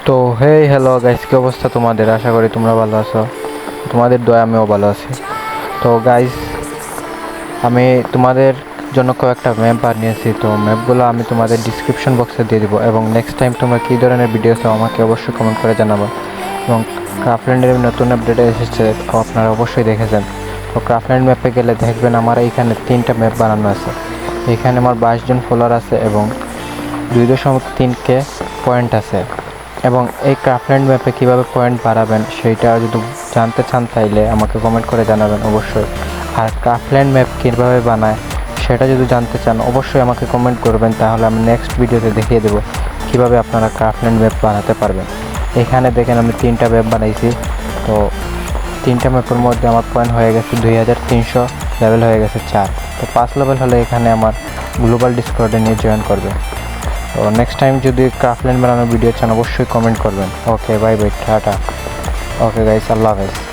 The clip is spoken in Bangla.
তো হ্যালো গাইস, কি অবস্থা তোমাদের? আশা করি তোমরা ভালো আছো। তোমাদের দয়া আমিও ভালো আছি। তো গাইস, আমি তোমাদের জন্য কয়েকটা ম্যাপ বানিয়েছি। তো ম্যাপগুলো আমি তোমাদের ডিসক্রিপশন বক্সে দিয়ে দেবো, এবং নেক্সট টাইম তোমরা কী ধরনের ভিডিও চাও আমাকে অবশ্যই কমেন্ট করে জানাবো। এবং ক্রাফল্যান্ডের নতুন আপডেট এসেছে, তো আপনারা অবশ্যই দেখেছেন। তো ক্রাফল্যান্ড ম্যাপে গেলে দেখবেন আমার এইখানে 3টা ম্যাপ বানানো আছে। এখানে আমার 22 জন ফলোয়ার আছে এবং 2.3K পয়েন্ট আছে। এবং এই ক্রাফল্যান্ড ম্যাপে কীভাবে পয়েন্ট বাড়াবেন সেইটা যদি জানতে চান তাইলে আমাকে কমেন্ট করে জানাবেন অবশ্যই। আর ক্রাফল্যান্ড ম্যাপ কীভাবে বানায় সেটা যদি জানতে চান অবশ্যই আমাকে কমেন্ট করবেন, তাহলে আমি নেক্সট ভিডিওতে দেখিয়ে দেবো কীভাবে আপনারা ক্রাফল্যান্ড ম্যাপ বানাতে পারবেন। এখানে দেখেন আমি 3টা ম্যাপ বানাইছি। তো 3টা ম্যাপের মধ্যে আমার পয়েন্ট হয়ে গেছে 2300, লেভেল হয়ে গেছে 4। তো 5 লেভেল হলে এখানে আমার গ্লোবাল ডিসকর্ডে নিয়ে জয়েন করবে। তো নেক্সট টাইম যদি ক্রাফল্যান্ড বানানোর ভিডিও চান অবশ্যই কমেন্ট করবেন। Okay, bye bye, tata. Okay guys, আল্লাহ হাফেজ।